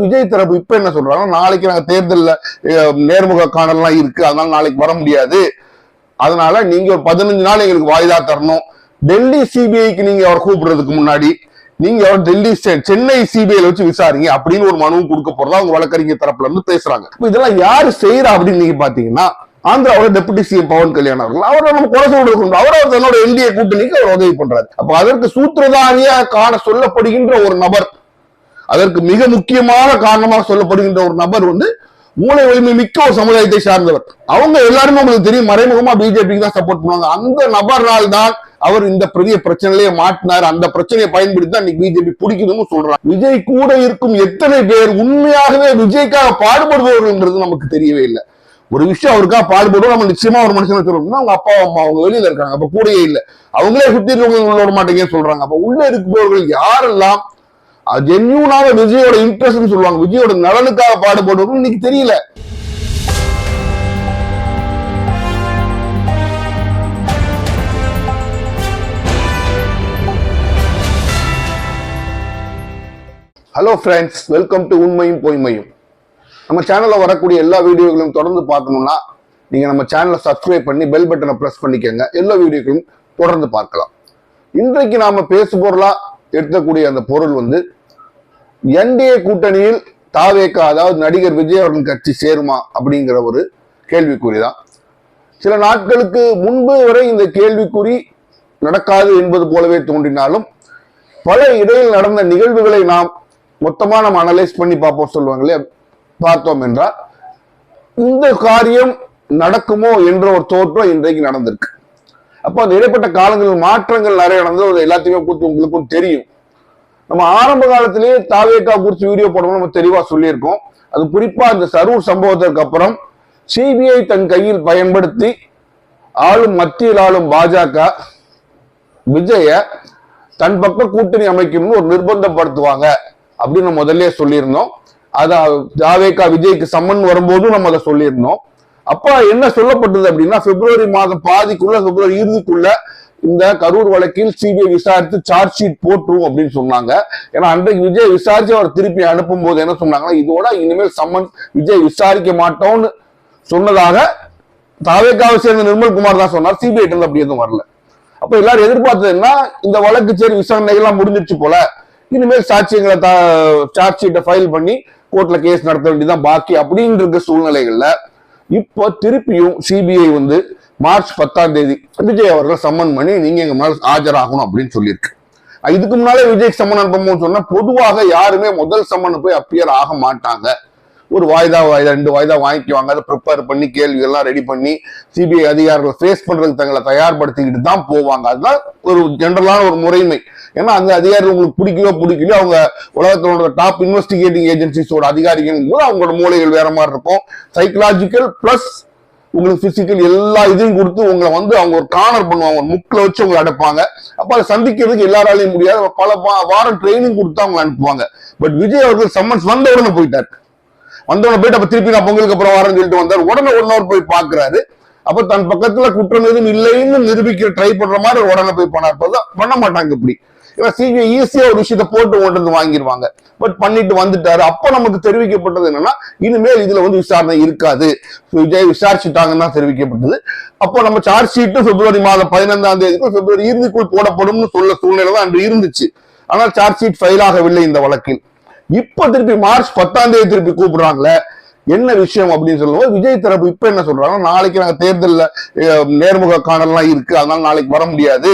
விஜய் தரப்பு இப்ப என்ன சொல்றாங்க, நாளைக்கு நாங்க தேர்தல்ல நேர்முக காணலாம் இருக்கு, அதனால நாளைக்கு வர முடியாது, அதனால நீங்க ஒரு 15 நாள் எங்களுக்கு வாய்தா தரணும். டெல்லி சிபிஐக்கு நீங்க அவர் கூப்பிடுறதுக்கு முன்னாடி நீங்க டெல்லி சென்னை சிபிஐல வச்சு விசாரிங்க அப்படின்னு ஒரு மனுவும் கொடுக்க போறதா அவங்க வழக்கறிஞர் தரப்புல இருந்து பேசுறாங்க. இதெல்லாம் யாரு செய்யறா அப்படின்னு நீங்க பாத்தீங்கன்னா, ஆந்திராவோட டெபுட்டி சிஎம் பவன் கல்யாண் அவர்கள், அவரை நம்ம குறை சொல்றது, அவர் தன்னோட என்டிஏ கூட்டணிக்கு அவர் உதவி பண்றாரு. அப்ப அதற்கு சூத்திரதாரியா காண சொல்லப்படுகின்ற ஒரு நபர், அதற்கு மிக முக்கியமான காரணமாக சொல்லப்படுகின்ற ஒரு நபர் மூளை வலிமை மிக்க ஒரு சமுதாயத்தை சார்ந்தவர். அவங்க எல்லாருமே உங்களுக்கு தெரியும், மறைமுகமா பிஜேபிக்கு தான் சப்போர்ட் பண்ணுவாங்க. அந்த நபர்னால் தான் அவர் இந்த பெரிய பிரச்சனையிலேயே மாட்டினார். அந்த பிரச்சனையை பயன்படுத்தி தான் இன்னைக்கு பிஜேபி பிடிக்குதுன்னு சொல்றாங்க. விஜய் கூட இருக்கும் எத்தனை பேர் உண்மையாகவே விஜய்க்காக பாடுபடுபவர்கள் நமக்கு தெரியவே இல்லை. ஒரு விஷயம் அவருக்காக பாடுபடுவோம், நம்ம நிச்சயமா ஒரு மனுஷனை சொல்லணும்னா அவங்க அப்பா அம்மா அவங்க வெளியில இருக்காங்க, அப்ப கூடயே இல்லை, அவங்களே சுத்தி இருக்கவங்க உள்ள விட மாட்டேங்கன்னு சொல்றாங்க. அப்ப உள்ள இருப்பவர்கள் யாரெல்லாம் ஜென்யூனாக விஜயோட இன்ட்ரெஸ்ட் சொல்லுவாங்க, விஜயோட நலனுக்காக பாடுபடுவோம் இன்னைக்கு தெரியல. ஹலோ ஃப்ரெண்ட்ஸ், வெல்கம் டு உண்மையும் பொய்மையும். நம்ம சேனல்ல வரக்கூடிய எல்லா வீடியோக்களையும் தொடர்ந்து பார்க்கணும்னா நீங்க நம்ம சேனலை சப்ஸ்கிரைப் பண்ணி பெல் பட்டனை பிரஸ் பண்ணிக்கங்க, எல்லா வீடியோக்களையும் தொடர்ந்து பார்க்கலாம். இன்றைக்கு நாம பேசு பொருளா எடுக்கக்கூடிய அந்த பொருள் என்டிஏ கூட்டணியில் தாவேகா, அதாவது நடிகர் விஜய் அவர்கள் கட்சி சேருமா அப்படிங்கிற ஒரு கேள்விக்குறிதான். சில நாட்களுக்கு முன்பு வரை இந்த கேள்விக்குறி நடக்காது என்பது போலவே தோன்றினாலும் பல இடையில் நடந்த நிகழ்வுகளை நாம் மொத்தமா நம்ம அனலைஸ் பண்ணி பார்ப்போம் சொல்லுவாங்களே, பார்த்தோம் என்றால் இந்த காரியம் நடக்குமோ என்ற ஒரு தோற்றம் இன்றைக்கு நடந்திருக்கு. அப்போ அந்த இடைப்பட்ட காலங்களில் மாற்றங்கள் நிறைய நடந்தது, எல்லாத்தையுமே குறித்து உங்களுக்கும் தெரியும். நம்ம ஆரம்ப காலத்திலேயே தாவேகா குறித்து வீடியோ போடணும் நம்ம தெளிவா சொல்லியிருக்கோம். அது குறிப்பா இந்த சரூர் சம்பவத்திற்கு அப்புறம் சிபிஐ தன் கையில் பயன்படுத்தி மத்தியில் ஆளும் பாஜக விஜய தன் பக்கம் கூட்டணி அமைக்கணும்னு ஒரு நிர்பந்தப்படுத்துவாங்க அப்படின்னு நம்ம முதல்ல சொல்லியிருந்தோம். தாவேகா விஜய்க்கு சம்மன் வரும்போதும் நம்ம அதை சொல்லியிருந்தோம். அப்ப என்ன சொல்லப்பட்டது அப்படின்னா, பிப்ரவரி மாதம் பாதிக்குள்ள, பிப்ரவரி இறுதிக்குள்ள இந்த கரூர் வழக்கில் சிபிஐ விசாரித்து சார்ஜ் ஷீட் போட்டுரும் அப்படின்னு சொன்னாங்க. ஏன்னா அன்றைக்கு விஜய் விசாரிச்சு அவர் திருப்பி அனுப்பும் போது என்ன சொன்னாங்கன்னா, இதோட இனிமேல் சம்மன் விஜய் விசாரிக்க மாட்டோம்னு சொன்னதாக தாவேகாவை சேர்ந்த நிர்மல்குமார் தான் சொன்னார். சிபிஐ அப்படி எதுவும் வரல. அப்ப எல்லாரும் எதிர்பார்த்ததுன்னா, இந்த வழக்கு சரி விசாரணைகள்லாம் முடிஞ்சிருச்சு போல, இனிமேல் சாட்சியங்களை சார்ஜ் ஷீட்டை ஃபைல் பண்ணி கோர்ட்ல கேஸ் நடத்த வேண்டியதான் பாக்கி அப்படின்னு இருக்க சூழ்நிலைகள்ல இப்போ திருப்பியும் சிபிஐ மார்ச் 10ஆம் தேதி விஜய் அவர்கள் சம்மன் பண்ணி நீங்க எங்க மேல ஆஜராகணும் அப்படின்னு சொல்லியிருக்கு. இதுக்கு முன்னாலே விஜய் சம்மன் அனுப்பும் சொன்னா பொதுவாக யாருமே முதல் சம்மன் போய் அப்பியர் ஆக மாட்டாங்க. ஒரு வாய்தா 2 வாய்தா வாங்கிக்குவாங்க, அதை ப்ரிப்பேர் பண்ணி கேள்விகள்லாம் ரெடி பண்ணி சிபிஐ அதிகாரிகள் ஃபேஸ் பண்றதுக்கு தங்களை தயார்படுத்திக்கிட்டு தான் போவாங்க. அதுதான் ஒரு ஜெனரலான ஒரு முறைமை. ஏன்னா அந்த அதிகாரிகள் உங்களுக்கு பிடிக்கலையோ அவங்க உலகத்தோட டாப் இன்வெஸ்டிகேட்டிங் ஏஜென்சிஸோட அதிகாரிகள் போது அவங்களோட மூளைகள் வேற மாதிரி இருக்கும். சைக்கலாஜிக்கல் பிளஸ் உங்களுக்கு பிசிக்கல் எல்லா இதையும் கொடுத்து உங்களை அவங்க ஒரு கார்னர் பண்ணுவாங்க, ஒரு முக்கில் வச்சு உங்களை அடைப்பாங்க. அப்ப அதை சந்திக்கிறதுக்கு எல்லாராலையும் முடியாது, பல வாரம் ட்ரைனிங் கொடுத்து அவங்க அனுப்புவாங்க. பட் விஜய் அவர்கள் சம்மன்ஸ் வந்த உடனே போயிட்டாரு. வந்தவன போயிட்டு அப்ப திருப்பி நான் பொங்கலுக்கு அப்புறம் வரேன்னு சொல்லிட்டு வந்தார். உடனே 1 hour போய் பாக்குறாரு. அப்ப தன் பக்கத்துல குற்றம் எதுவும் இல்லைன்னு நிரூபிக்க ட்ரை பண்ற மாதிரி உடனே போய் பண்ணார். பண்ண மாட்டாங்க இப்படி. ஏன்னா சிபிஐ ஈஸியா ஒரு விஷயத்த போட்டு கொண்டு வாங்கிடுவாங்க. பட் பண்ணிட்டு வந்துட்டாரு. அப்ப நமக்கு தெரிவிக்கப்பட்டது என்னன்னா, இனிமேல் இதுல விசாரணை இருக்காது, விஜய் விசாரிச்சுட்டாங்கன்னு தான் தெரிவிக்கப்பட்டது. அப்போ நம்ம சார்ஜ் ஷீட்டு பிப்ரவரி மாதம் 15ஆம் தேதிக்குள் பிப்ரவரி இறுதிக்குள் போடப்படும் சொல்ல சூழ்நிலை தான் அன்று இருந்துச்சு. ஆனால் சார்ஜ் ஷீட் ஃபைல் ஆகவில்லை இந்த வழக்கில். இப்ப திருப்பி மார்ச் 10ஆம் தேதி திருப்பி கூப்பிடுறாங்களே, என்ன விஷயம் அப்படின்னு சொல்லுவோம். விஜய் தரப்பு இப்ப என்ன சொல்றாங்க, நாளைக்கு நாங்க தேர்தல்ல நேர்முக காணலாம் இருக்கு, அதனால நாளைக்கு வர முடியாது,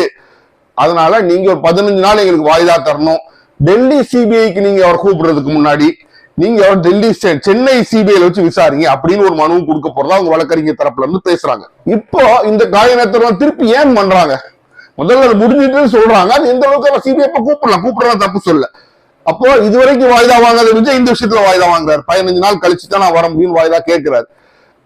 அதனால நீங்க ஒரு 15 நாள் எங்களுக்கு வாய்தா தரணும். டெல்லி சிபிஐக்கு நீங்க அவர் கூப்பிடுறதுக்கு முன்னாடி நீங்க டெல்லி சென்னை சிபிஐல வச்சு விசாரிங்க அப்படின்னு ஒரு மனுவும் கொடுக்க போறதா அவங்க வழக்கறிஞர் தரப்புல இருந்து பேசுறாங்க. இப்போ இந்த காயநேத்திரம் திருப்பி ஏன் பண்றாங்க, முதல்ல அது முடிஞ்சிட்டு சொல்றாங்க. அது எந்த அளவுக்கு சிபிஐ கூப்பிடுறதா தப்பு சொல்ல. அப்போ இதுவரைக்கும் வாய்தா வாங்காத விஜய் இந்த விஷயத்துல வாய்தா வாங்குறாரு. 15 நாள் கழிச்சு தான் நான் வர முடியும்னு வாய்தா கேட்கிறாரு.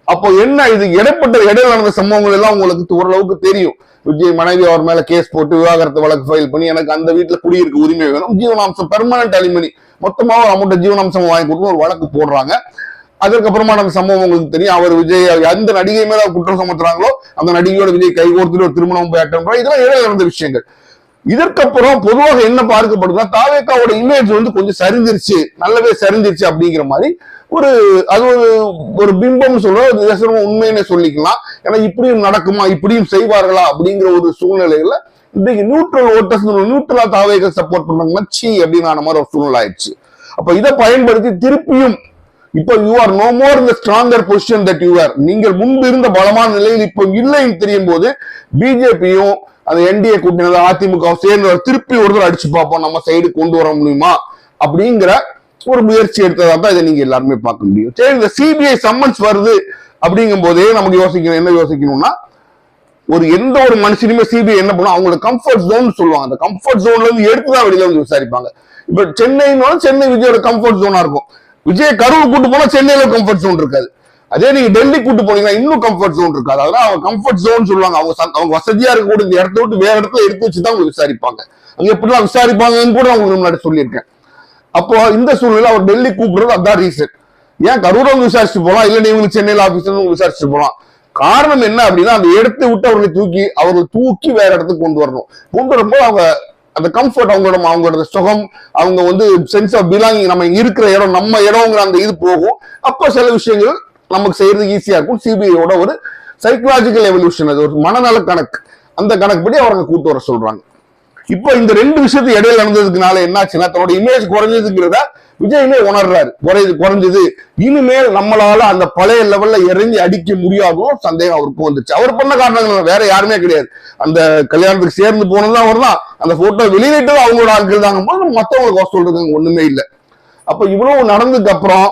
அப்போ என்ன, இது இடையில நடந்த சம்பவங்கள் எல்லாம் உங்களுக்கு ஓரளவுக்கு தெரியும். விஜய் மனைவி அவர் மேல கேஸ் போட்டு விவாகரத்து வழக்கு ஃபைல் பண்ணி எனக்கு அந்த வீட்டுல குடியிருக்க உரிமை வேணும், ஜீவனாம்சம் பெர்மனன்ட் அலிமனி மொத்தமாக அமௌண்ட் ஜீவனாம்சம் வாங்கி கொடுத்து ஒரு வழக்கு போடுறாங்க. அதற்கப்புறமா அந்த சம்பவம் உங்களுக்கு தெரியும். அவர் விஜய் எந்த நடிகை மேல குற்றம் சுமத்துறாங்களோ அந்த நடிகையோட விஜய் கைகோர்த்துட்டு ஒரு திருமணம் போய் அட்டன் பண்றாங்க. இதெல்லாம் இடையில நடந்த விஷயங்கள். இதற்கப்புறம் பொதுவாக என்ன பார்க்கப்படுதுன்னா தாவேக்காவோட இமேஜ் வந்து கொஞ்சம் சரிஞ்சிருச்சு, நல்லாவே சரிஞ்சிருச்சு அப்படிங்கிற மாதிரி ஒரு அது ஒரு பிம்பம் சொல்றோம், உண்மையினே சொல்லிக்கலாம். ஏன்னா இப்படியும் நடக்குமா, இப்படியும் செய்வார்களா அப்படிங்கிற ஒரு சூழ்நிலையில இன்னைக்கு நியூட்ரல் ஓட்டர்ஸ் நியூட்ரலா தாவேக சப்போர்ட் பண்றாங்க மச்சி அப்படின்னு மாதிரி ஒரு சூழ்நிலை ஆயிடுச்சு. அப்ப இதை பயன்படுத்தி திருப்பியும் இப்ப யூ ஆர் நோ மோர் இந்த stronger position that you are, நீங்கள் முன்பு இருந்த பலமான நிலையில் இப்ப இல்லைன்னு தெரியும் போது பிஜேபியும் அந்த என்டிஏ கூட்டணி அதிமுக சேர்ந்து திருப்பி ஒருத்தர் அடிச்சு பார்ப்போம், நம்ம சைடு கொண்டு வர முடியுமா அப்படிங்கிற ஒரு முயற்சி எடுத்ததா தான் இதை நீங்க எல்லாருமே பார்க்க முடியும். சரி, இந்த சிபிஐ சம்மன்ஸ் வருது அப்படிங்கும் போதே நமக்கு யோசிக்கணும், என்ன யோசிக்கணும்னா ஒரு எந்த ஒரு மனுஷனுமே சிபிஐ என்ன பண்ணும், அவங்களோட கம்ஃபர்ட் ஜோன் சொல்லுவாங்க, அந்த கம்ஃபர்ட் ஜோன்ல இருந்து எடுத்துதான் வெளியில வந்து விசாரிப்பாங்க. இப்ப சென்னை விஜயோட கம்ஃபர்ட் ஜோனா இருக்கும், விஜய் கரூர் கூட்டு போனா சென்னையில கம்ஃபர்ட் ஜோன் இருக்காது. அதே நீங்க டெல்லி கூட்டு போனீங்கன்னா இன்னும் கம்ஃபர்ட் ஜோன் இருக்காது. அதனால அவங்க கம்ஃபர்ட் ஜோன் சொல்லுவாங்க, அவங்க வசதியா இருக்கக்கூடிய இந்த இடத்த விட்டு வேற இடத்துல எடுத்து வச்சுதான் அவங்க விசாரிப்பாங்க. அங்க எப்படிலாம் விசாரிப்பாங்கன்னு கூட அவங்க முன்னாடி சொல்லியிருக்கேன். அப்போ இந்த சூழ்நிலை அவர் டெல்லி கூப்பிடுறது அதான் ரீசன். ஏன் கரூர் வந்து விசாரிச்சுட்டு போலாம், இல்ல நீங்க சென்னையில ஆபீஸ்ல விசாரிச்சுட்டு போலாம். காரணம் என்ன அப்படின்னா அந்த இடத்தை விட்டு அவர்களை தூக்கி வேற இடத்துக்கு கொண்டு வரணும். கொண்டு வரும்போது அவங்க அந்த கம்ஃபர்ட், அவங்களோட சுகம், அவங்க வந்து சென்ஸ் ஆஃப் பிலாங்கிங், நம்ம இருக்கிற இடம் நம்ம இடம்ங்கிற அந்த இது போகும். அப்போ சில விஷயங்கள் நமக்கு செய்யறதுக்கு ஈஸியா இருக்கும். சிபிஐயோட ஒரு சைக்கலாஜிக்கல் எவல்யூஷன், அது ஒரு மனநல கணக்கு, அந்த கணக்குப்படி அவங்க கூட்டு வர சொல்றாங்க. இப்போ இந்த ரெண்டு விஷயத்து இடையில நடந்ததுக்குனால என்னாச்சுன்னா தன்னோட இமேஜ் குறைஞ்சதுங்கிறத விஜயுமே உணர்றாரு, குறைஞ்சது, இனிமேல் நம்மளால அந்த பழைய லெவல்ல இறங்கி அடிக்க முடியாதோ சந்தேகம் அவருக்கு வந்துச்சு. அவர் பண்ண காரணங்கள் வேற யாருமே கிடையாது, அந்த கல்யாணத்துக்கு சேர்ந்து போனதுதான் அவர் தான், அந்த போட்டோ வெளியிட்டது அவங்களோட ஆட்கள் தாங்க போது மத்தவங்களுக்கு சொல்றதுங்க ஒண்ணுமே இல்லை. அப்ப இவ்வளவு நடந்ததுக்கு அப்புறம்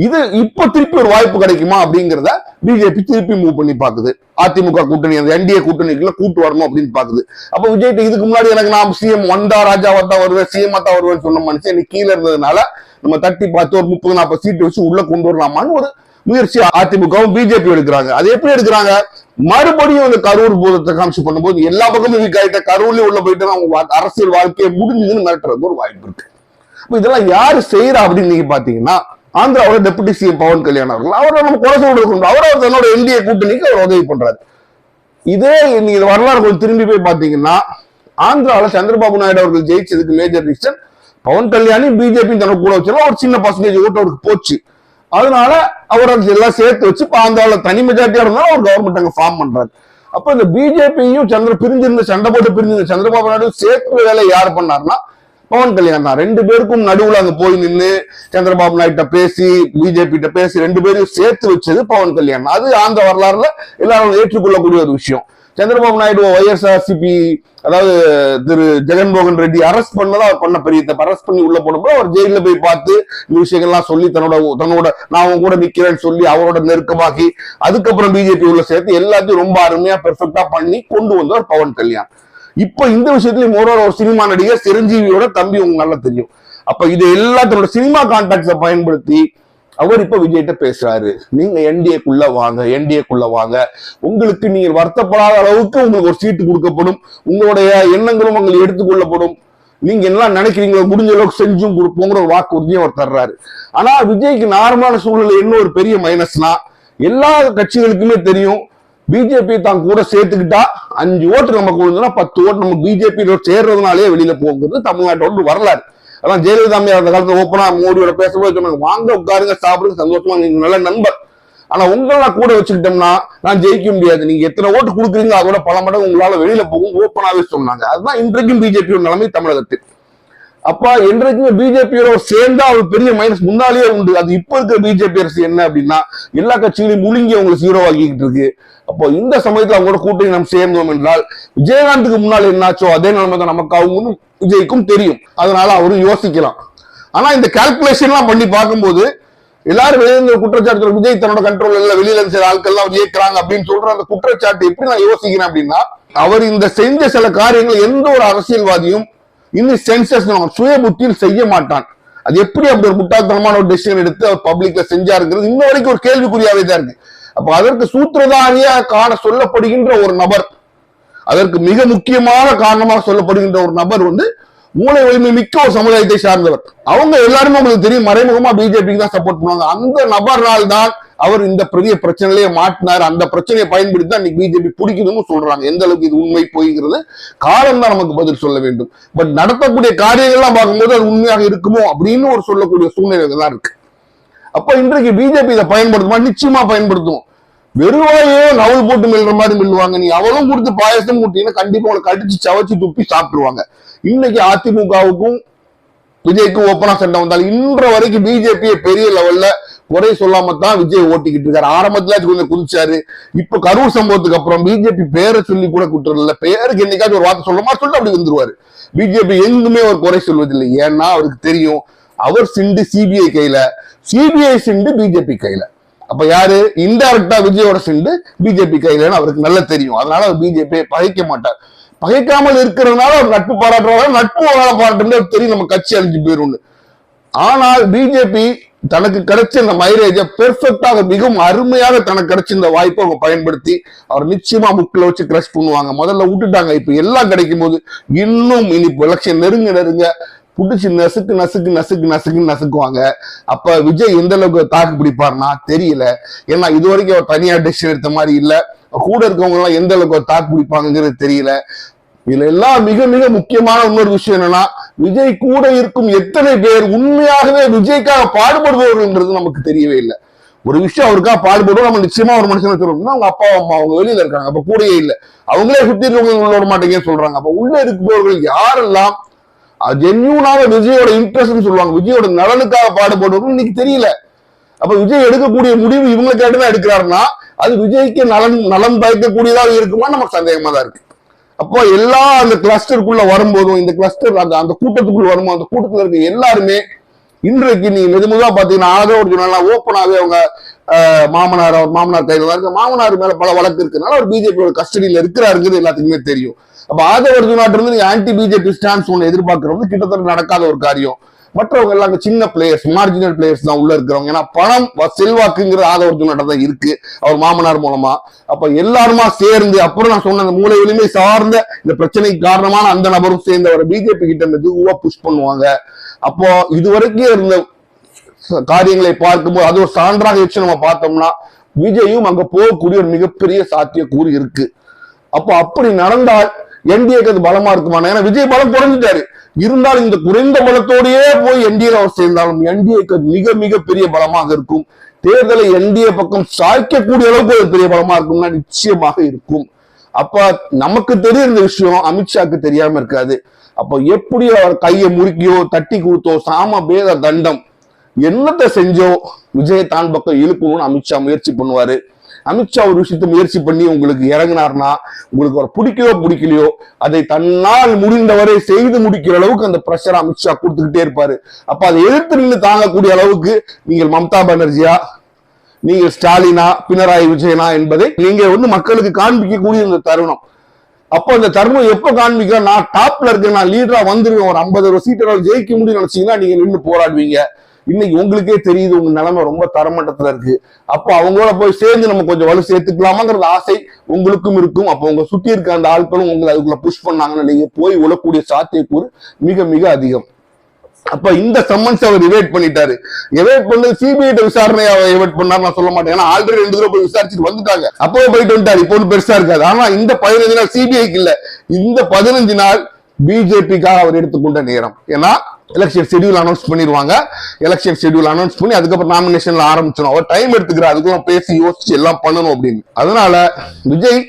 இது இப்ப திருப்பி ஒரு வாய்ப்பு கிடைக்குமா அப்படிங்கிறத பிஜேபி திருப்பி மூவ் பண்ணி பாக்குது. அதிமுக கூட்டணி அந்த என்டிஏ கூட்டணிக்குள்ள கூட்டு வரணும் அப்படின்னு பாக்குது. அப்ப விஜய் இதுக்கு முன்னாடி எனக்கு நான் சிஎம் வந்தா ராஜாவா தான் வருவேன், சிஎம் தான் வருவேன்னு சொன்ன மனுஷன் இன்னைக்கு கீழே இருந்ததுனால நம்ம தட்டி பார்த்து ஒரு 30-40 சீட்டு வச்சு உள்ள கொண்டு வரலாமான்னு ஒரு முயற்சி அதிமுகவும் பிஜேபி எடுக்கிறாங்க. அது எப்படி எடுக்கிறாங்க, மறுபடியும் அந்த கரூர் பூதத்தை காமிச்சு பண்ணும்போது எல்லா பக்கமும் வீக் ஆயிட்ட, கரூர்லயும் உள்ள போயிட்டு அவங்க அரசியல் வாழ்க்கையை முடிஞ்சதுன்னு மிரட்டுறது ஒரு வாய்ப்பு இருக்கு. இதெல்லாம் யாரு செய்யறா அப்படின்னு நீங்க பாத்தீங்கன்னா ஆந்திராவோட டெபுட்டி சிஎம் பவன் கல்யாண் அவர்கள், அவரை நம்ம குறை சொல்றது, அவர் தன்னோட என்டிஏ கூட்டணிக்கு அவர் உதவி பண்றாரு. இதே நீங்க வரலாறு கொஞ்சம் திரும்பி போய் பாத்தீங்கன்னா ஆந்திராவில சந்திரபாபு நாயுடு அவர்கள் ஜெயிச்சதுக்கு major reason Pawan Kalyan BJP தனக்கு கூட வச்சாலும் ஒரு சின்ன பர்சன்டேஜ் ஓட்டு அவருக்கு போச்சு. அதனால அவர் எல்லாம் சேர்த்து வச்சு ஆந்திராவில தனி மெஜாரிட்டியா இருந்தாலும் அவர் கவர்மெண்ட் அங்க ஃபார்ம் பண்றாரு. அப்ப இந்த பிஜேபியும் பிரிஞ்சிருந்த சண்டை போட்டு பிரிஞ்சிருந்த சந்திரபாபு நாயுடு சேர்த்து வேலை யார் பண்ணாருன்னா பவன் கல்யாண் தான். ரெண்டு பேருக்கும் நடுவுல அங்க போய் நின்று சந்திரபாபு நாயுடு பேசி பிஜேபி பேசி ரெண்டு பேரையும் சேர்த்து வச்சது பவன் கல்யாண். அது அந்த வரலாறுல எல்லாரும் ஏற்றுக்கொள்ளக்கூடிய ஒரு விஷயம். சந்திரபாபு நாயுடு ஒய்எஸ்ஆர்சிபி அதாவது திரு ஜெகன்மோகன் ரெட்டி அரெஸ்ட் பண்ணதான் அவர் பண்ண பெரிய அரெஸ்ட் பண்ணி உள்ள போனப்போ அவர் ஜெயில போய் பார்த்து இந்த விஷயங்கள்லாம் சொல்லி தன்னோட நான் அவங்க கூட நிக்கிறேன்னு சொல்லி அவரோட நெருக்கமாக்கி அதுக்கப்புறம் பிஜேபி உள்ள சேர்த்து எல்லாத்தையும் ரொம்ப அருமையா பெர்ஃபெக்டா பண்ணி கொண்டு வந்தவர் பவன் கல்யாண். இப்ப இந்த விஷயத்திலயும் ஒரு சினிமா நடிகர் சிரஞ்சீவியோட தம்பி உங்களுக்கு நல்லா தெரியும். அப்ப இது எல்லாத்தோட சினிமா கான்டாக்ட்ஸை பயன்படுத்தி அவர் இப்ப விஜய்கிட்ட பேசுறாரு, நீங்க என்டிஏக்குள்ள வாங்க, உங்களுக்கு நீங்க வருத்தப்படாத அளவுக்கு உங்களுக்கு ஒரு சீட்டு கொடுக்கப்படும், உங்களுடைய எண்ணங்களும் உங்களுக்கு எடுத்துக்கொள்ளப்படும், நீங்க எல்லாம் நினைக்கிறீங்களோ முடிஞ்ச அளவுக்கு செஞ்சும் கொடுப்போங்கிற ஒரு வாக்குறுதியும் அவர் தர்றாரு. ஆனா விஜய்க்கு நார்மலான சூழ்நிலை என்ன ஒரு பெரிய மைனஸ்னா எல்லா கட்சிகளுக்குமே தெரியும், பிஜேபி தான் கூட சேர்த்துக்கிட்டா 5 ஓட்டு நமக்கு விழுந்தா 10 ஓட்டு நமக்கு பிஜேபி சேர்றதுனாலே வெளியில போகுது தமிழ்நாட்டோட வரலாறு. அதான் ஜெயலலிதா அந்த காலத்துல ஓப்பனா மோடியோட பேசும்போது சொன்னாங்க, வாங்க உட்காருங்க சாப்பிடுங்க சந்தோஷமா, நீங்க நல்ல நண்பர், ஆனா உங்களை கூட வச்சுக்கிட்டோம்னா நான் ஜெயிக்க முடியாது, நீங்க எத்தனை ஓட்டு கொடுக்குறீங்க அதோட பல மடங்கு உங்களால வெளியில போகும் ஓப்பனாவே சொன்னாங்க. அதுதான் இன்றைக்கும் பிஜேபியோட நிலைமை தமிழகத்தில். அப்ப என்றைக்குமே பிஜேபியோட சேர்ந்தா ஒரு பெரிய மைனஸ் முன்னாலேயே உண்டு. அது இப்ப இருக்கிற பிஜேபி அரசு என்ன அப்படின்னா எல்லா கட்சிகளையும் முழுங்கி அவங்க ஜீரோ ஆக்கிக்கிட்டு இருக்கு. அப்போ இந்த சமயத்துல அவங்களோட கூட்டணி நம்ம சேர்ந்தோம் என்றால் விஜயகாந்துக்கு முன்னால் என்னாச்சோ அதே நிலைமை தான் நமக்கு அவங்களும் விஜய்க்கும் தெரியும். அதனால அவரும் யோசிக்கலாம். ஆனா இந்த கால்குலேஷன் எல்லாம் பண்ணி பார்க்கும்போது எல்லாரும் வெளியில குற்றச்சாட்டு விஜய் தன்னோட கண்ட்ரோல் இல்ல, வெளியில இருக்கிற ஆட்கள் எல்லாம் இயக்குறாங்க அப்படின்னு சொல்ற அந்த குற்றச்சாட்டு எப்படி நான் யோசிக்கிறேன் அப்படின்னா அவர் இந்த செஞ்ச சில காரியங்கள் எந்த ஒரு அரசியல்வாதியும் இன்னும் சென்சஸ் சுய புத்தியில் செய்ய மாட்டான். அது எப்படி அப்படி ஒரு முட்டாள்தனமான ஒரு டெசிஷன் எடுத்து அவர் பப்ளிக்ல செஞ்சாருங்கிறது இன்ன வரைக்கும் ஒரு கேள்விக்குறியாவே தான் இருக்கு. அப்ப அதற்கு சூத்திரதாரியா காண சொல்லப்படுகின்ற ஒரு நபர், அதற்கு மிக முக்கியமான காரணமாக சொல்லப்படுகின்ற ஒரு நபர் மூளை வலிமை மிக்க ஒரு சமுதாயத்தை சார்ந்தவர். அவங்க எல்லாருமே உங்களுக்கு தெரியும் மறைமுகமா பிஜேபிக்கு தான் சப்போர்ட் பண்ணுவாங்க. அந்த நபர்னால் தான் அவர் இந்த பெரிய பிரச்சனையிலேயே மாட்டினார். அந்த பிரச்சனையை பயன்படுத்தி தான் இன்னைக்கு பிஜேபி பிடிக்குதுன்னு சொல்றாங்க. எந்த அளவுக்கு இது உண்மை போய்கிறது காலம் தான் நமக்கு பதில் சொல்ல வேண்டும். பட் நடத்தக்கூடிய காரியங்கள்லாம் பார்க்கும்போது அது உண்மையாக இருக்குமோ அப்படின்னு ஒரு சொல்லக்கூடிய சூழ்நிலை தான் இருக்கு. அப்ப இன்றைக்கு பிஜேபி இதை பயன்படுத்துமா? நிச்சயமா பயன்படுத்தும். வெறுவாயே நவல் போட்டு மெல்ற மாதிரி மெல்லுவாங்க. நீ அவளும் கொடுத்து பாயசம் கொடுத்தீங்கன்னா கண்டிப்பா உங்களை கடிச்சு சவச்சு துப்பி சாப்பிட்டுருவாங்க. இன்னைக்கு அதிமுகவுக்கும் விஜய்க்கும் ஓப்பனா சண்டை வந்தாலும் இன்ற வரைக்கும் பிஜேபியை பெரிய லெவல்ல குறை சொல்லாம தான் விஜய் ஓட்டிக்கிட்டு இருக்காரு. ஆரம்பத்துல கொஞ்சம் குதிச்சாரு. இப்ப கரூர் சம்பவத்துக்கு அப்புறம் பிஜேபி பேரை சொல்லி கூட குற்றம் பேருக்கு என்னைக்காச்சும் ஒரு வார்த்தை சொல்லமா சொல்லிட்டு அப்படி வந்துருவாரு. பிஜேபி எங்குமே ஒரு குறை சொல்வதில்லை. ஏன்னா அவருக்கு தெரியும் அவர் சிண்டு சிபிஐ கையில, சிபிஐ சிண்டு பிஜேபி கையில. அப்ப யாரு இன்டைரக்டா விஜயோட சிண்டு பிஜேபி கையிலன்னு அவருக்கு நல்லா தெரியும். அதனால அவர் பிஜேபியை பகைக்க மாட்டார். பகைக்காமல் இருக்கிறதுனால ஒரு நட்பு பாராட்டுறவங்க நட்பு பாராட்டு தெரியும் நம்ம கட்சி அழிஞ்சு போயிரும். ஆனால் பிஜேபி தனக்கு கிடைச்ச இந்த மைலேஜ பெர்ஃபெக்டாக மிகவும் அருமையாக தனக்கு கிடைச்ச இந்த வாய்ப்பை அவங்க பயன்படுத்தி அவர் நிச்சயமா முக்கில வச்சு கிரஷ் பண்ணுவாங்க. முதல்ல விட்டுட்டாங்க, இப்ப எல்லாம் கிடைக்கும் போது இன்னும் இனி எலெக்ஷன் நெருங்க புடிச்சு நசுக்கு நசுக்கு நசுக்கு நசுக்குன்னு நசுக்குவாங்க. அப்ப விஜய் எந்த அளவுக்கு தாக்கு பிடிப்பார்னா தெரியல. ஏன்னா இது வரைக்கும் அவர் தனியா டிசிஷன் எடுத்த மாதிரி இல்ல. கூட இருக்கவங்க எல்லாம் எந்த அளவுக்கு தாக்கு பிடிப்பாங்கிறது தெரியல. இதுல எல்லாம் மிக மிக முக்கியமான இன்னொரு விஷயம் என்னன்னா, விஜய் கூட இருக்கும் எத்தனை பேர் உண்மையாகவே விஜய்க்காக பாடுபடுபவர்கள்ன்றது நமக்கு தெரியவே இல்லை. ஒரு விஷயம் அவருக்காக பாடுபடுவோம் நம்ம நிச்சயமா ஒரு மனுஷன் சொல்லணும்னா அவங்க அப்பா அம்மா அவங்க வெளியில இருக்காங்க, அப்ப கூடயே இல்லை, அவங்களே சுத்தி இருக்கவங்க விட மாட்டேங்கன்னு சொல்றாங்க. அப்ப உள்ள இருப்பவர்கள் யாரெல்லாம் ஜென்யூனாக விஜயோட இன்ட்ரெஸ்ட் சொல்லுவாங்க, விஜயோட நலனுக்காக பாடுபடுவர்கள் இன்னைக்கு தெரியல. அப்ப விஜய் எடுக்கக்கூடிய முடிவு இவங்களை கேட்டுதான் எடுக்கிறாருன்னா அது விஜய்க்கு நலன் பயக்கக்கூடியதாக இருக்குமா நமக்கு சந்தேகமா தான் இருக்கு. அப்போ எல்லா அந்த கிளஸ்டருக்குள்ள வரும்போதும் இந்த கிளஸ்டர் அந்த கூட்டத்துக்குள்ள வரும்போது அந்த கூட்டத்துல இருக்க எல்லாருமே இன்றைக்கு நீங்க மெதுமெதுவா பாத்தீங்கன்னா ஆதரவு ஓப்பனாவே அவங்க மாமனார் கையில தான் இருக்கு. மாமனார் மேல பல வழக்கு இருக்குனால அவர் பிஜேபியோட கஸ்டடியில இருக்கிறாருங்கிறது எல்லாத்துக்குமே தெரியும். அப்ப ஆதரவு அர்ஜுனாட்டு இருந்து நீங்க ஆன்டி பிஜேபி ஸ்டான்ஸ் ஒண்ணு எதிர்பார்க்கறது கிட்டத்தட்ட நடக்காத ஒரு காரியம். மற்றவங்க எல்லாம் சின்ன பிளேயர்ஸ், மார்ஜினல் பிளேயர்ஸ் தான் உள்ள இருக்கிறவங்க. ஏன்னா பணம் செல்வாக்குங்கிற ஆதரவு அர்ஜுனாட்ட தான் இருக்கு அவர் மாமனார் மூலமா. அப்ப எல்லாருமா சேர்ந்து அப்புறம் நான் சொன்ன அந்த மூளை வலிமை சார்ந்த இந்த பிரச்சனைக்கு காரணமான அந்த நபரும் சேர்ந்து அவரை பிஜேபி கிட்ட மெதுவா புஷ் பண்ணுவாங்க. அப்போ இதுவரைக்கும் இருந்த காரியங்களை பார்க்கும்போது அது ஒரு சான்றாக வச்சு நம்ம பார்த்தோம்னா விஜயும் அங்க போகக்கூடிய ஒரு மிகப்பெரிய சாத்தியக்கூறு இருக்கு. அப்போ அப்படி நடந்தால் என்டிஏக்கு அது பலமா இருக்குமான. ஏன்னா விஜய் பலம் குறைஞ்சிட்டாரு, இருந்தாலும் இந்த குறைந்த பலத்தோடையே போய் என்டிஏ அவர் சேர்ந்தாலும் என்டிஏக்கு மிக மிக பெரிய பலமாக இருக்கும். தேர்தலை என்டிஏ பக்கம் சாய்க்கக்கூடிய அளவுக்கு ஒரு பெரிய பலமா இருக்கும்னா நிச்சயமாக இருக்கும். அப்ப நமக்கு தெரியும் இந்த விஷயம் அமித்ஷாக்கு தெரியாம இருக்காது. அப்ப எப்படி அவர் கையை முறுக்கியோ தட்டி கூத்தோ சாம பேத தண்டம் என்னத்தை செஞ்சோ விஜய் தான் பக்கம் இழுக்கணும்னு அமித்ஷா முயற்சி பண்ணுவாரு. அமித்ஷா ஒரு விஷயத்தை முயற்சி பண்ணி உங்களுக்கு இறங்கினார்னா உங்களுக்கு ஒரு பிடிக்கலையோ அதை தன்னால் முடிந்தவரை செய்து முடிக்கிற அளவுக்கு அந்த பிரஷர் அமித்ஷா கொடுத்துக்கிட்டே இருப்பாரு. அப்ப அதை எதிர்த்து நின்று தாங்கக்கூடிய அளவுக்கு நீங்கள் மம்தா பானர்ஜியா, நீங்கள் ஸ்டாலினா, பினராயி விஜயனா என்பதை நீங்க மக்களுக்கு காண்பிக்கக்கூடிய இந்த தருணம். அப்போ இந்த தருணம் எப்ப காண்பிக்க, நான் டாப்ல இருக்கேன், நான் லீடரா வந்துருவேன், ஒரு 50 சீட்டரால் ஜெயிக்க முடியும் நினைச்சீங்கன்னா நீங்க நின்று போராடுவீங்க. இன்னைக்கு உங்களுக்கே தெரியுது உங்க நிலைமை ரொம்ப தரமட்டத்துல இருக்கு. அப்போ அவங்களோட போய் சேர்ந்து நம்ம கொஞ்சம் வலு சேர்த்துக்கலாமாங்கிறது ஆசை உங்களுக்கும் இருக்கும். அப்போ உங்க சுத்தி இருக்க அந்த ஆட்களும் உங்களை அதுக்குள்ள புஷ் பண்ணாங்கன்னு நீங்க போய் உழக்கூடிய சாத்தியக்கூறு மிக மிக அதிகம். அப்ப இந்த சம்மன்ஸ் அவர் எவேட் பண்ணிட்டாரு. எவேட் பண்ணது சிபிஐ விசாரணை எவேட் பண்ணாரு நான் சொல்ல மாட்டேன். ஏன்னா ஆல்ரெடி 2 தடவை போய் விசாரிச்சுட்டு வந்துட்டாங்க, அப்பவே போயிட்டு வந்துட்டாரு. இப்போ பெருசா இருக்காது. ஆனா இந்த 15 நாள் சிபிஐக்கு இல்ல, இந்த 15 நாள் பிஜேபிக்காக அவர் எடுத்துக்கொண்ட நேரம். ஏன்னா எலெக்ஷன் ஷெட்யூல் அனௌன்ஸ் பண்ணிடுவாங்க. எலெக்ஷன் ஷெட்யூல் அனௌன்ஸ் பண்ணி அதுக்கப்புறம் நாமினேஷன்ல ஆரம்பிச்சிடும். அவர் டைம் எடுத்துக்கிறார், அதுக்கெல்லாம் பேசி யோசிச்சு எல்லாம் பண்ணணும் அப்படின்னு. அதனால விஜய்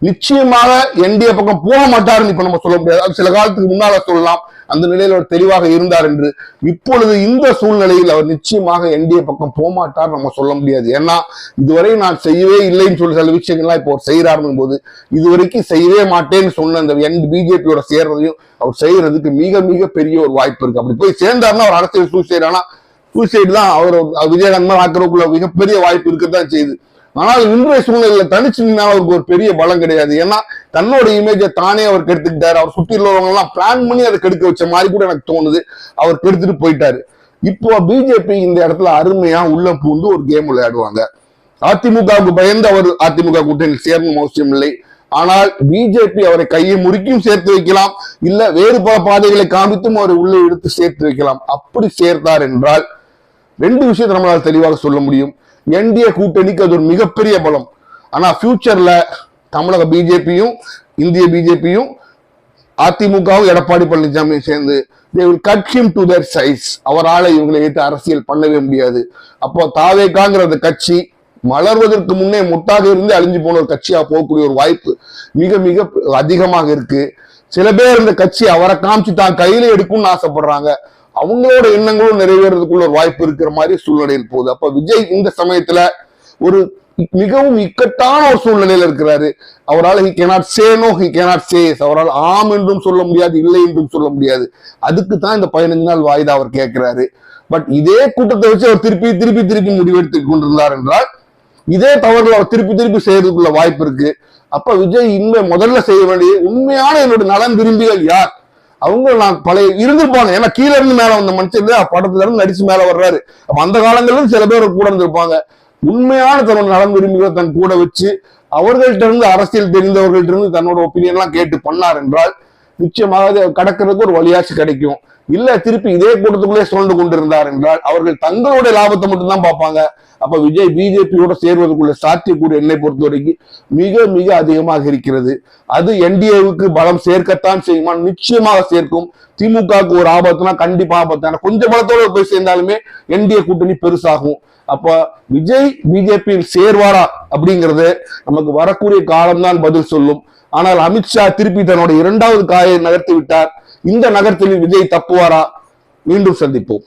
நிச்சயமாக என்டிஏ பக்கம் போக மாட்டாருன்னு இப்ப நம்ம சொல்ல முடியாது. அது சில காலத்துக்கு முன்னால சொல்லலாம் அந்த நிலையில அவர் தெளிவாக இருந்தார் என்று. இப்பொழுது இந்த சூழ்நிலையில் அவர் நிச்சயமாக என்டிஏ பக்கம் போக மாட்டார் நம்ம சொல்ல முடியாது. ஏன்னா இதுவரை நான் செய்யவே இல்லைன்னு சொல்லி சில விஷயங்கள்லாம் இப்போ அவர் செய்யறாருங்கும் போது இதுவரைக்கும் செய்யவே மாட்டேன்னு சொன்ன அந்த பிஜேபியோட சேர்றதையும் அவர் செய்யறதுக்கு மிக மிக பெரிய ஒரு வாய்ப்பு இருக்கு. அப்படி போய் சேர்ந்தாருன்னா அவர் அரசியல் சூசைட், ஆனா சூசைட் தான் அவர் விஜயகாந்த் ஆக்கிறதுக்குள்ள மிகப்பெரிய வாய்ப்பு இருக்கத்தான் செய்யுது. ஆனால் இன்றைய சூழ்நிலையில தனிச்சு நின்னா அவருக்கு ஒரு பெரிய பலம் கிடையாது. ஏன்னா தன்னோட இமேஜை தானே அவர் கெடுத்துக்கிட்டாரு. அவர் சுத்தி உள்ளவங்க எல்லாம் பிளான் பண்ணி அதை கெடுக்க வச்ச மாதிரி கூட எனக்கு தோணுது. அவர் கெடுத்துட்டு போயிட்டாரு. இப்போ பிஜேபி இந்த இடத்துல அருமையா உள்ள பூந்து ஒரு கேம் விளையாடுவாங்க. அதிமுகவுக்கு பயந்து அவர் அதிமுக கூட்டணியில் சேரணும் அவசியம் இல்லை. ஆனால் பிஜேபி அவரை கையை முறுக்கியும் சேர்த்து வைக்கலாம், இல்ல வேறு பல பாதைகளை காமித்தும் அவரை உள்ளே எடுத்து சேர்த்து வைக்கலாம். அப்படி சேர்த்தார் என்றால் 2 விஷயத்தை நம்மளால் தெளிவாக சொல்ல முடியும். என்டிஏ கூட்டணிக்கு அது ஒரு மிகப்பெரிய பலம். ஆனா ஃபியூச்சர்ல தமிழக பிஜேபியும் இந்திய பிஜேபியும் அதிமுகவும் எடப்பாடி பழனிசாமி சேர்ந்து they will cut him to their size. அவரால் இவங்களை ஏற்று அரசியல் பண்ணவே முடியாது. அப்போ தாவேகாங்கிற அந்த கட்சி மலர்வதற்கு முன்னே முட்டாக இருந்து அழிஞ்சு போன ஒரு கட்சியா போகக்கூடிய ஒரு வாய்ப்பு மிக மிக அதிகமாக இருக்கு. சில பேர் இந்த கட்சி அவரை காமிச்சு தான் கையில எடுக்கும்னு ஆசைப்படுறாங்க. அவங்களோட எண்ணங்களும் நிறைவேறதுக்குள்ள ஒரு வாய்ப்பு இருக்கிற மாதிரி சூழ்நிலையில் போகுது. அப்ப விஜய் இந்த சமயத்துல ஒரு மிகவும் இக்கட்டான ஒரு சூழ்நிலையில இருக்கிறாரு. அவரால் he cannot say no, he cannot say yes. அவரால் ஆம் என்றும் சொல்ல முடியாது, இல்லை என்றும் சொல்ல முடியாது. அதுக்கு தான் இந்த 15 நாள் வாய்தா அவர் கேட்கிறாரு. பட் இதே கூட்டத்தை வச்சு அவர் திருப்பி திருப்பி திருப்பி முடிவெடுத்துக் கொண்டிருந்தார் என்றால் இதே தவறுகள் அவர் திருப்பி திருப்பி செய்யறதுக்குள்ள வாய்ப்பு இருக்கு. அப்ப விஜய் முதல்ல செய்ய வேண்டிய உண்மையான என்னோட நலன் விரும்பிகள் யார்? அவங்க நான் பழைய இருந்திருப்பாங்க. ஏன்னா கீழே இருந்து மேல வந்த மனுஷன் படத்துல இருந்து நடிச்சு மேல வர்றாரு. அப்ப அந்த காலங்கள்ல சில பேர் கூட இருந்திருப்பாங்க. உண்மையான தன்னோட நலன் விரும்பிகளை தன் கூட வச்சு அவர்கள்ட்ட இருந்து அரசியல் தெரிந்தவர்கள்ட்ட இருந்து தன்னோட ஒப்பீனியன் எல்லாம் கேட்டு பண்ணார் என்றால் நிச்சயமாக கடக்கிறதுக்கு ஒரு வழியாச்சு கிடைக்கும். இல்ல திருப்பி இதே கூட்டத்துக்குள்ளே சுழண்டு கொண்டிருந்தார் என்றால் அவர்கள் தங்களுடைய லாபத்தை மட்டும்தான் பார்ப்பாங்க. அப்ப விஜய் பிஜேபியோட சேர்வதற்குள்ள சாத்தியக்கூறு என்னை பொறுத்த வரைக்கும் மிக மிக அதிகமாக இருக்கிறது. அது என்டிஏவுக்கு பலம் சேர்க்கத்தான் செய்யுமா? நிச்சயமாக சேர்க்கும். திமுகவுக்கு ஒரு ஆபத்துனா கண்டிப்பா ஆபத்தான கொஞ்சம் பலத்தோட போய் சேர்ந்தாலுமே என்டிஏ கூட்டணி பெருசாகும். அப்ப விஜய் பிஜேபியில் சேர்வாரா அப்படிங்கிறது நமக்கு வரக்கூடிய காலம்தான் பதில் சொல்லும். ஆனால் அமித்ஷா திருப்பி தன்னோட 2வது காயை நகர்த்தி விட்டார். இந்த நகர்த்தலில் விஜய் தப்புவாரா? மீண்டும் சந்திப்போம்.